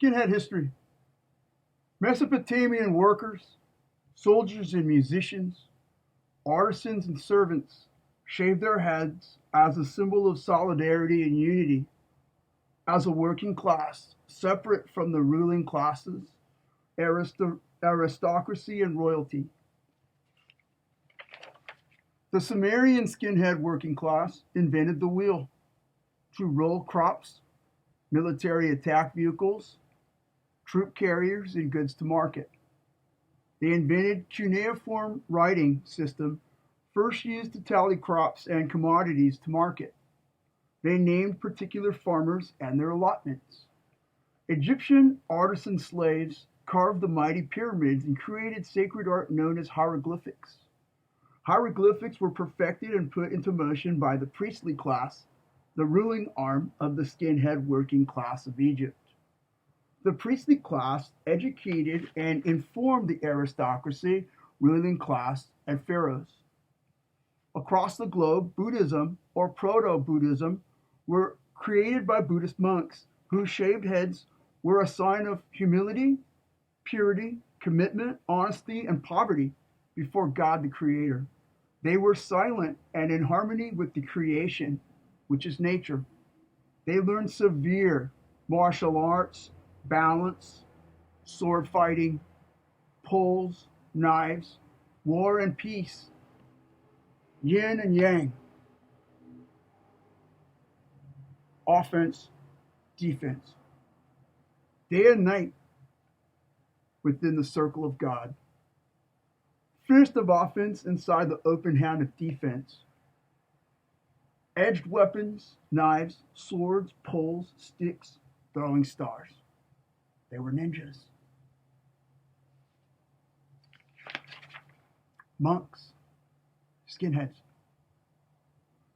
Skinhead history. Mesopotamian workers, soldiers and musicians, artisans and servants shaved their heads as a symbol of solidarity and unity, as a working class separate from the ruling classes, aristocracy, and royalty. The Sumerian skinhead working class invented the wheel to roll crops, military attack vehicles, troop carriers, and goods to market. They invented cuneiform writing system first used to tally crops and commodities to market. They named particular farmers and their allotments. Egyptian artisan slaves carved the mighty pyramids and created sacred art known as hieroglyphics. Hieroglyphics were perfected and put into motion by the priestly class, the ruling arm of the skinhead working class of Egypt. The priestly class educated and informed the aristocracy, ruling class, and pharaohs. Across the globe, Buddhism or Proto-Buddhism were created by Buddhist monks whose shaved heads were a sign of humility, purity, commitment, honesty, and poverty before God the Creator. They were silent and in harmony with the creation, which is nature. They learned severe martial arts, balance, sword fighting, poles, knives, war and peace, yin and yang, offense, defense, day and night within the circle of God. Fist of offense inside the open hand of defense. Edged weapons, knives, swords, poles, sticks, throwing stars. They were ninjas. Monks, skinheads.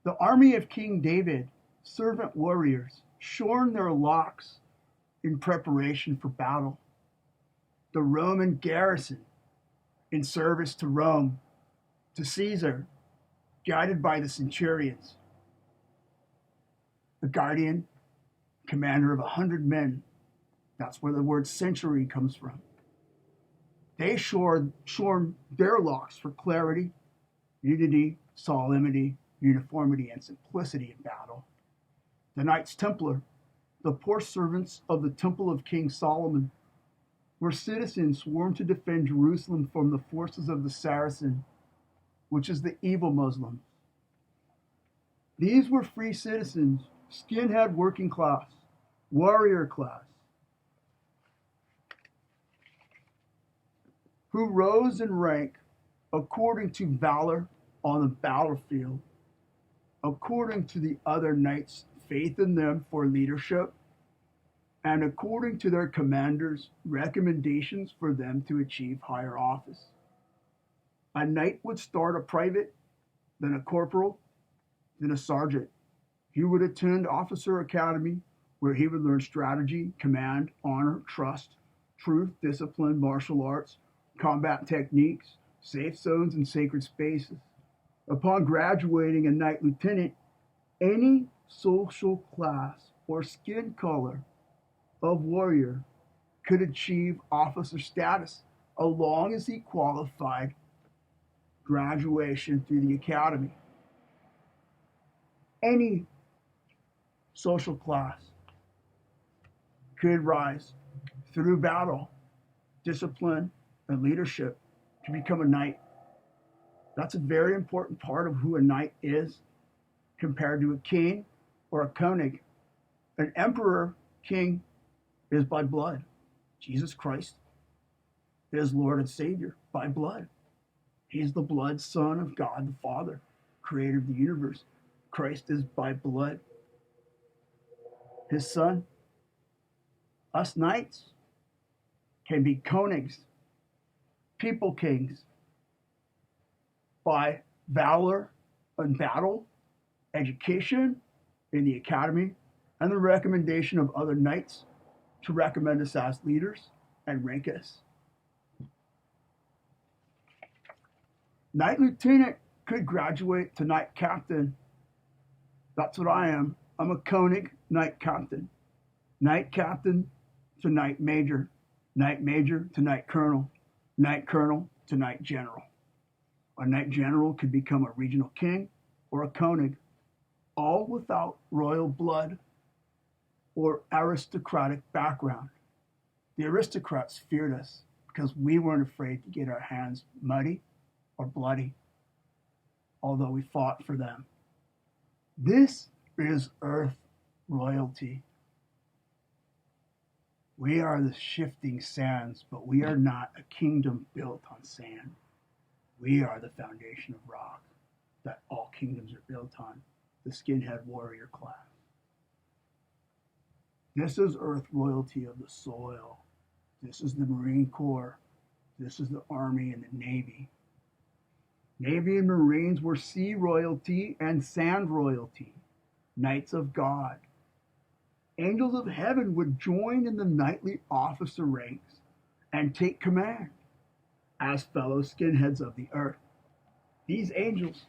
The army of King David, servant warriors, shorn their locks in preparation for battle. The Roman garrison, in service to Rome, to Caesar, guided by the centurions. The guardian, commander of 100 men. That's where the word century comes from. They shorn their locks for clarity, unity, solemnity, uniformity, and simplicity in battle. The Knights Templar, the poor servants of the Temple of King Solomon, were citizens sworn to defend Jerusalem from the forces of the Saracen, which is the evil Muslims. These were free citizens, skinhead working class, warrior class, who rose in rank according to valor on the battlefield, according to the other knights' faith in them for leadership, and according to their commanders' recommendations for them to achieve higher office. A knight would start a private, then a corporal, then a sergeant. He would attend officer academy, where he would learn strategy, command, honor, trust, truth, discipline, martial arts, combat techniques, safe zones, and sacred spaces. Upon graduating a knight lieutenant, any social class or skin color of warrior could achieve officer status as long as he qualified graduation through the academy. Any social class could rise through battle, discipline, and leadership to become a knight. That's a very important part of who a knight is compared to a king or a koenig. An emperor, king, is by blood. Jesus Christ is Lord and Savior by blood. He's the blood son of God the Father, creator of the universe. Christ is by blood. His son, us knights, can be koenigs, people kings, by valor in battle, education in the academy, and the recommendation of other knights to recommend us as leaders and rank us. Knight lieutenant could graduate to knight captain. That's what I am. I'm a Koenig knight captain. Knight captain to knight major to knight colonel to knight general. A knight general could become a regional king or a konig, all without royal blood or aristocratic background. The aristocrats feared us because we weren't afraid to get our hands muddy or bloody, although we fought for them. This is earth royalty. We are the shifting sands, but we are not a kingdom built on sand. We are the foundation of rock that all kingdoms are built on, the skinhead warrior class. This is earth royalty of the soil. This is the Marine Corps. This is the Army and the Navy. Navy and Marines were sea royalty and sand royalty, knights of God. Angels of heaven would join in the knightly officer ranks and take command as fellow skinheads of the earth. These angels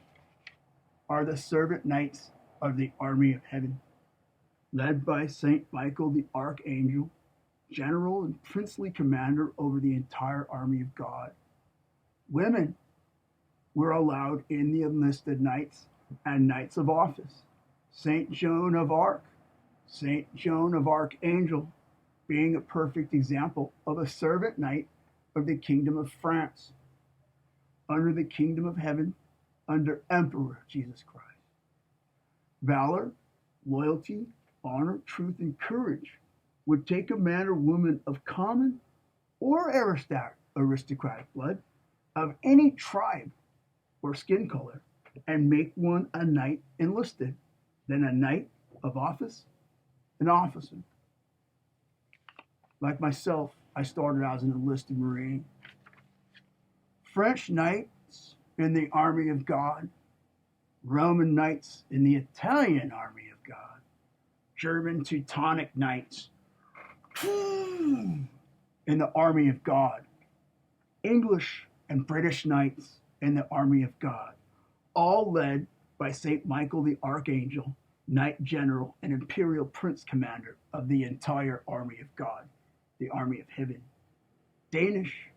are the servant knights of the army of heaven, led by Saint Michael the Archangel, general and princely commander over the entire army of God. Women were allowed in the enlisted knights and knights of office. Saint Joan of Arc, Saint Joan of Archangel, being a perfect example of a servant knight of the kingdom of France, under the kingdom of heaven, under Emperor Jesus Christ. Valor, loyalty, honor, truth, and courage would take a man or woman of common or aristocratic blood, of any tribe or skin color, and make one a knight enlisted, then a knight of office, an officer. Like myself, I started as an enlisted Marine. French knights in the army of God, Roman knights in the Italian army of God, German Teutonic knights in the army of God, English and British knights in the army of God, all led by St. Michael the Archangel, Knight General and Imperial Prince Commander of the entire army of God, the army of heaven. Danish,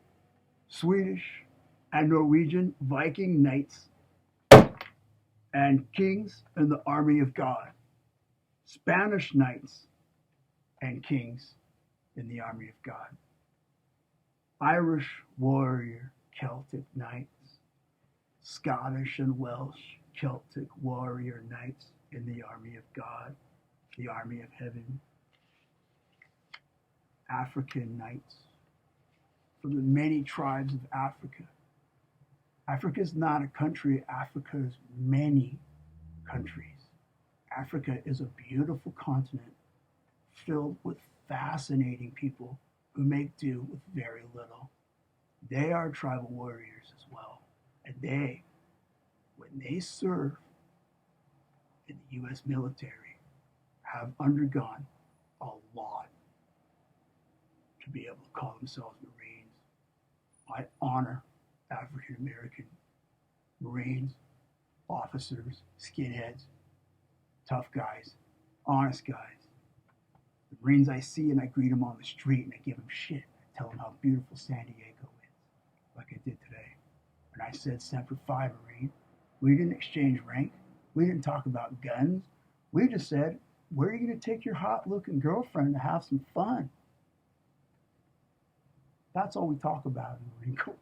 Swedish, and Norwegian Viking knights and kings in the army of God, Spanish knights and kings in the army of God, Irish warrior Celtic knights, Scottish and Welsh Celtic warrior knights in the army of God, the army of heaven, African knights from the many tribes of Africa. Africa is not a country, Africa is many countries. Africa is a beautiful continent filled with fascinating people who make do with very little. They are tribal warriors as well. And they, when they serve in the U.S. military, have undergone a lot to be able to call themselves Marines. I honor African American Marines, officers, skinheads, tough guys, honest guys. The Marines I see and I greet them on the street and I give them shit. I tell them how beautiful San Diego is, like I did today. And I said, Semper Fi, Marine. We didn't exchange rank. We didn't talk about guns. We just said, where are you going to take your hot-looking girlfriend to have some fun? That's all we talk about in the Marine Corps.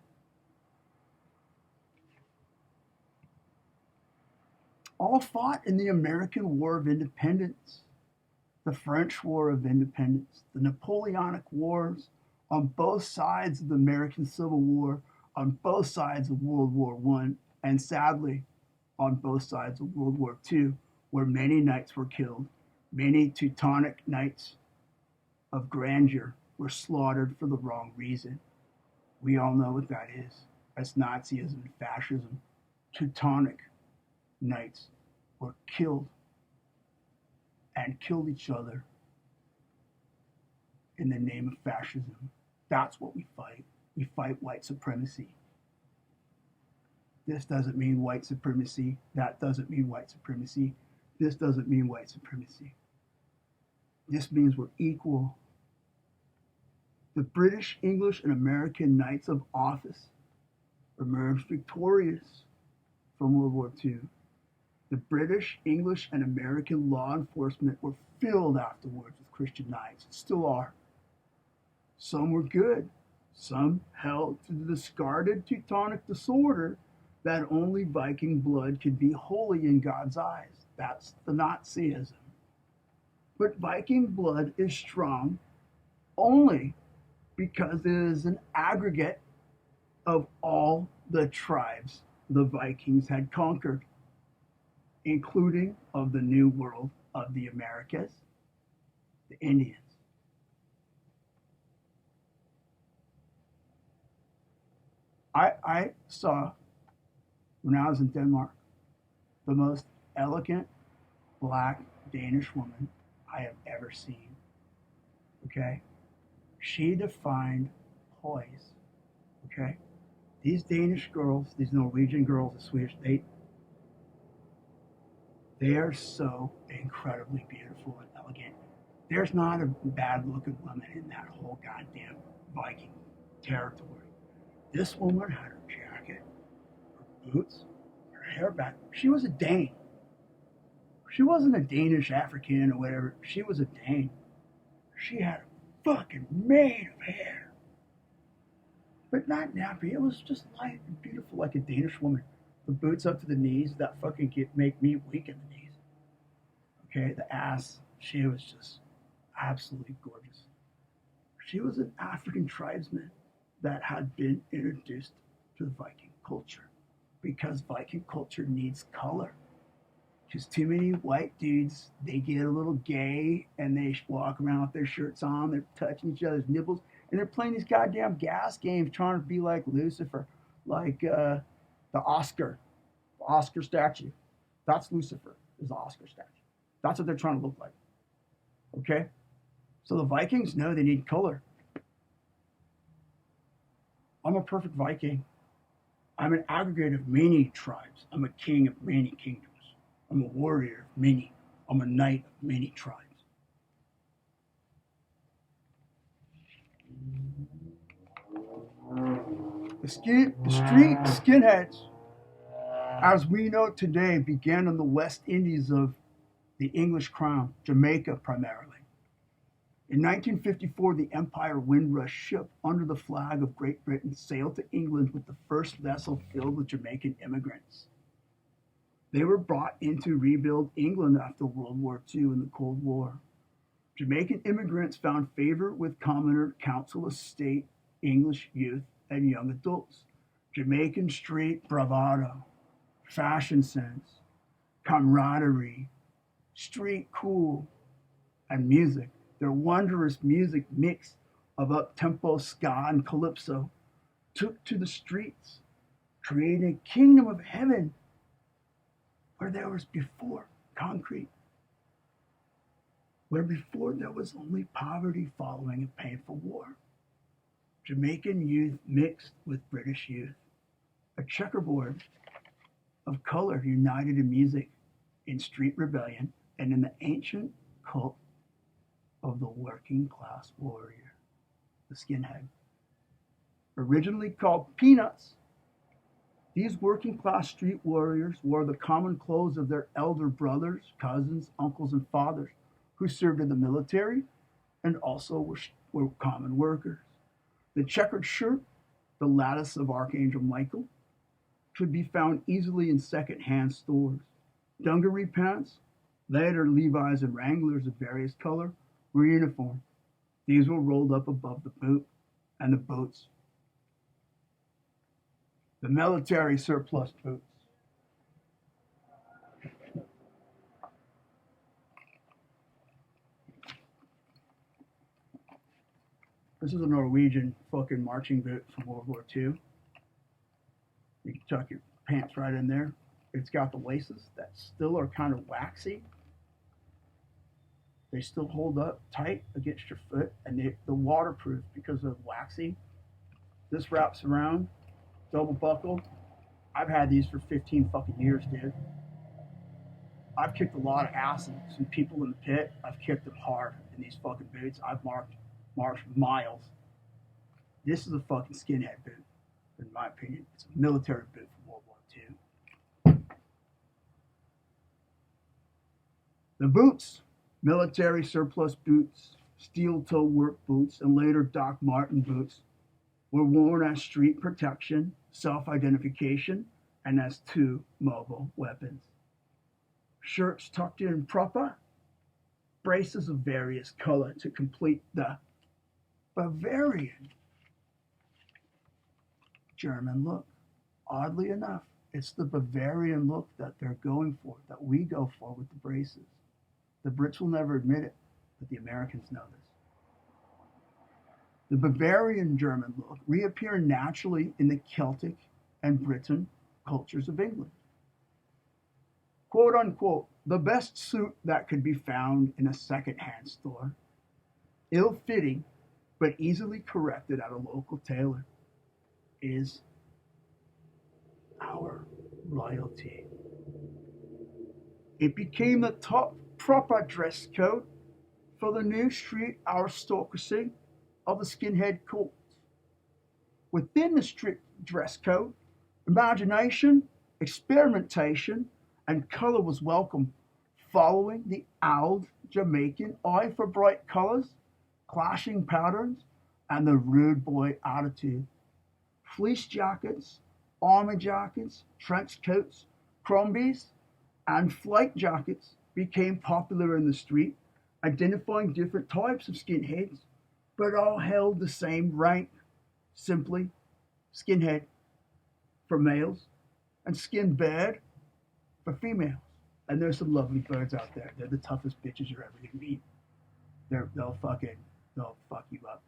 All fought in the American War of Independence, the French War of Independence, the Napoleonic Wars, on both sides of the American Civil War, on both sides of World War I, and sadly, on both sides of World War II, where many knights were killed. Many Teutonic knights of grandeur were slaughtered for the wrong reason. We all know what that is. That's Nazism and fascism. Teutonic knights were killed and killed each other in the name of fascism. That's what we fight. We fight white supremacy. This doesn't mean white supremacy. That doesn't mean white supremacy. This doesn't mean white supremacy. This means we're equal. The British, English, and American Knights of Office emerged victorious from World War II. The British, English, and American law enforcement were filled afterwards with Christian knights, still are. Some were good, some held to the discarded Teutonic disorder that only Viking blood could be holy in God's eyes. That's the Nazism. But Viking blood is strong only because it is an aggregate of all the tribes the Vikings had conquered, including of the New World of the Americas, the Indians. I saw, when I was in Denmark, the most elegant black Danish woman I have ever seen. Okay? She defined poise. Okay? These Danish girls, these Norwegian girls, the Swedish, they are so incredibly beautiful and elegant. There's not a bad looking woman in that whole goddamn Viking territory. This woman had her jacket, her boots, her hair back. She was a Dane. She wasn't a Danish African or whatever. She was a Dane. She had a fucking maid of hair. But not nappy. It was just light and beautiful like a Danish woman. The boots up to the knees, that fucking make me weak in the knees. Okay, the ass, she was just absolutely gorgeous. She was an African tribesman that had been introduced to the Viking culture because Viking culture needs color. Because too many white dudes, they get a little gay and they walk around with their shirts on, they're touching each other's nipples, and they're playing these goddamn gas games trying to be like Lucifer, like the Oscar statue. That's Lucifer, is the Oscar statue. That's what they're trying to look like. Okay? So the Vikings know they need color. I'm a perfect Viking. I'm an aggregate of many tribes. I'm a king of many kingdoms. I'm a warrior of many. I'm a knight of many tribes. The street skinheads, as we know today, began in the West Indies of the English crown, Jamaica primarily. In 1954, the Empire Windrush ship under the flag of Great Britain sailed to England with the first vessel filled with Jamaican immigrants. They were brought in to rebuild England after World War II and the Cold War. Jamaican immigrants found favor with Commoner Council of State, English youth, and young adults. Jamaican street bravado, fashion sense, camaraderie, street cool, and music. Their wondrous music mix of up-tempo ska and calypso took to the streets, creating a kingdom of heaven where there was before concrete, where before there was only poverty following a painful war. Jamaican youth mixed with British youth, a checkerboard of color united in music, in street rebellion, and in the ancient cult of the working class warrior, the skinhead. Originally called peanuts, these working class street warriors wore the common clothes of their elder brothers, cousins, uncles, and fathers who served in the military and also were common workers. The checkered shirt, the lattice of Archangel Michael, could be found easily in second-hand stores. Dungaree pants, later Levi's and Wranglers of various color, were uniform. These were rolled up above the boot and the boots. The military surplus boots. This is a Norwegian fucking marching boot from World War II. You can tuck your pants right in there. It's got the laces that still are kind of waxy. They still hold up tight against your foot, and they're waterproof because of waxy. This wraps around, double buckle. I've had these for 15 fucking years, dude. I've kicked a lot of ass and some people in the pit. I've kicked them hard in these fucking boots. I've marched miles This is a fucking skinhead boot, in my opinion. It's a military boot from World War II. The boots, military surplus boots, steel toe work boots, and later Doc Marten boots, were worn as street protection, self identification, and as two mobile weapons. Shirts tucked in proper, braces of various color to complete the Bavarian German look. Oddly enough, it's the Bavarian look that they're going for, that we go for with the braces. The Brits will never admit it, but the Americans know this. The Bavarian German look reappeared naturally in the Celtic and Briton cultures of England. Quote unquote, the best suit that could be found in a second-hand store, ill-fitting but easily corrected at a local tailor, is our royalty. It became the top proper dress code for the new street aristocracy of the skinhead cult. Within the strict dress code, imagination, experimentation, and color was welcome, following the old Jamaican eye for bright colors, clashing patterns, and the rude boy attitude. Fleece jackets, army jackets, trench coats, crumbies, and flight jackets became popular in the street, identifying different types of skinheads, but all held the same rank, simply skinhead for males and skin bird for females. And there's some lovely birds out there. They're the toughest bitches you're ever gonna meet. They'll fuck you up.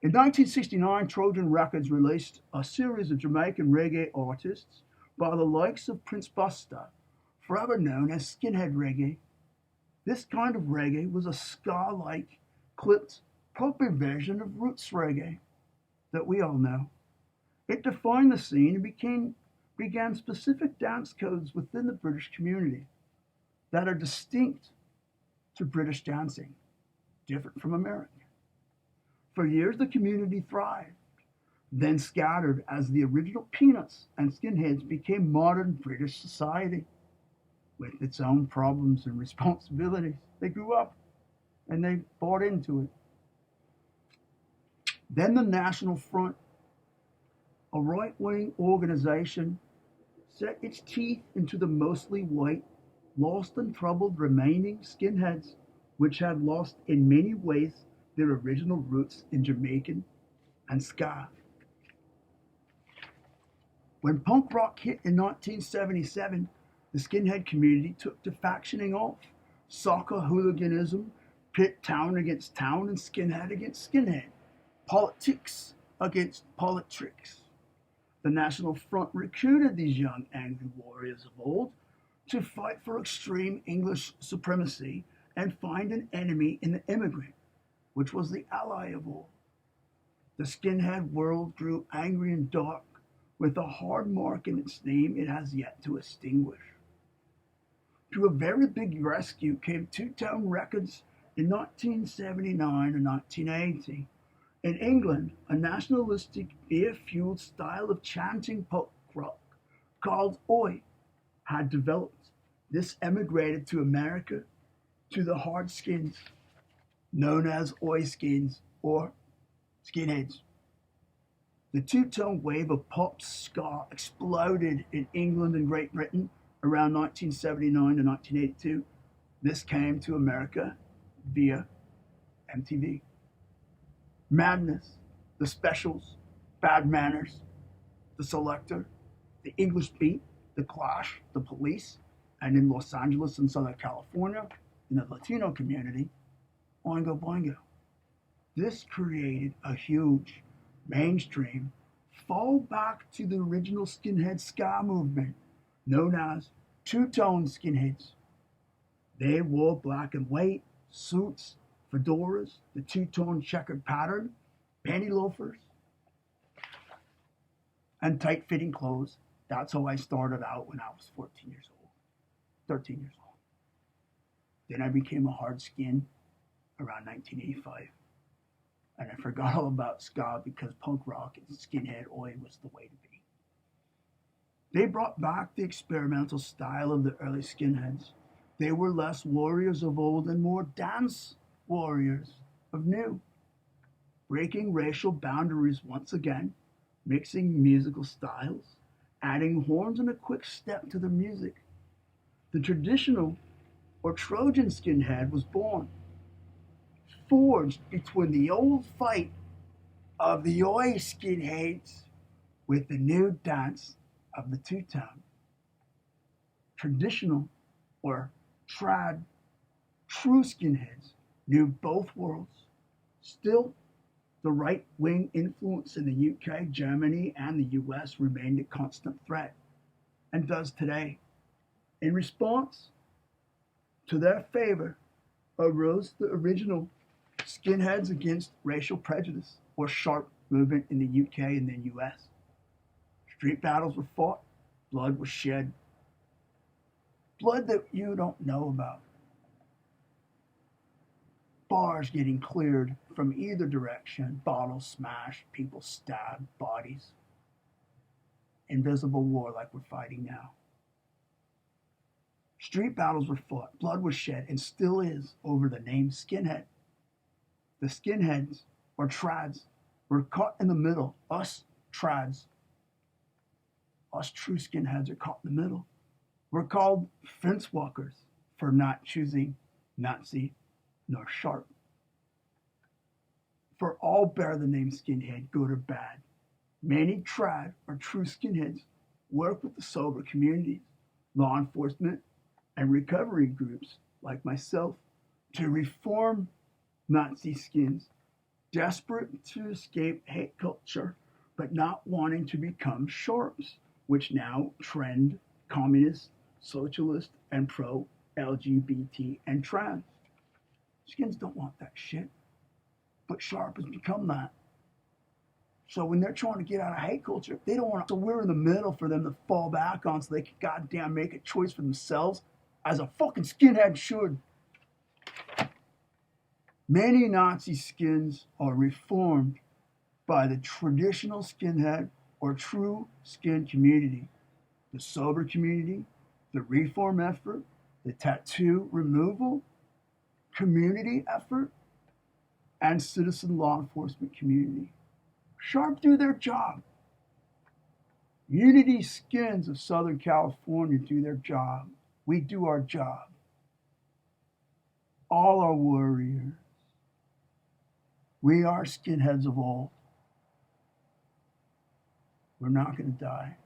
In 1969, Trojan Records released a series of Jamaican reggae artists by the likes of Prince Buster, forever known as skinhead reggae. This kind of reggae was a ska-like, clipped, poppy version of roots reggae that we all know. It defined the scene and began specific dance codes within the British community that are distinct to British dancing, different from American. For years, the community thrived, then scattered as the original Peanuts and Skinheads became modern British society with its own problems and responsibilities. They grew up and they bought into it. Then the National Front, a right-wing organization, set its teeth into the mostly white, lost and troubled remaining skinheads, which had lost in many ways their original roots in Jamaican and ska. When punk rock hit in 1977, the skinhead community took to factioning off. Soccer hooliganism pit town against town and skinhead against skinhead. Politics against politics. The National Front recruited these young angry warriors of old to fight for extreme English supremacy and find an enemy in the immigrant, which was the ally of all. The skinhead world grew angry and dark, with a hard mark in its name it has yet to extinguish. To a very big rescue came Two-Tone Records in 1979 and 1980. In England, a nationalistic, beer-fueled style of chanting punk rock called Oi had developed. This emigrated to America to the hard skins, known as Oi skins or skinheads. The two-tone wave of pop ska exploded in England and Great Britain around 1979 to 1982. This came to America via MTV. Madness, The Specials, Bad Manners, The Selector, The English Beat, The Clash, The Police, and in Los Angeles and Southern California, in the Latino community, Oingo Boingo. This created a huge mainstream fall back to the original skinhead ska movement, known as two-tone skinheads. They wore black and white suits, fedoras, the two-tone checkered pattern, panty loafers, and tight-fitting clothes. That's how I started out when I was 14 years old, 13 years old. Then I became a hard skin around 1985. And forgot all about ska because punk rock and skinhead oi was the way to be. They brought back the experimental style of the early skinheads. They were less warriors of old and more dance warriors of new, breaking racial boundaries once again, mixing musical styles, adding horns and a quick step to the music. The traditional or Trojan skinhead was born, forged between the old fight of the oi skinheads with the new dance of the two-tone. Traditional or trad true skinheads knew both worlds. Still, the right-wing influence in the UK, Germany, and the US remained a constant threat, and does today. In response to their favor arose the original skinheads against racial prejudice, or sharp movement in the UK and the US. Street battles were fought, blood was shed. Blood that you don't know about. Bars getting cleared from either direction, bottles smashed, people stabbed, bodies. Invisible war like we're fighting now. Street battles were fought, blood was shed, and still is, over the name skinhead. The skinheads, or trads, were caught in the middle. Us trads, us true skinheads are caught in the middle. We're called fence walkers for not choosing Nazi nor sharp. For all bear the name skinhead, good or bad. Many trad or true skinheads work with the sober communities, law enforcement, and recovery groups like myself to reform Nazi skins, desperate to escape hate culture, but not wanting to become sharps, which now trend communist, socialist, and pro-LGBT and trans. Skins don't want that shit, but sharp has become that. So when they're trying to get out of hate culture, they don't want to. So we're in the middle for them to fall back on so they can goddamn make a choice for themselves as a fucking skinhead should. Many Nazi skins are reformed by the traditional skinhead or true skin community, the sober community, the reform effort, the tattoo removal community effort, and citizen law enforcement community. Sharp do their job. Unity Skins of Southern California do their job. We do our job. All are warriors. We are skinheads of old. We're not going to die.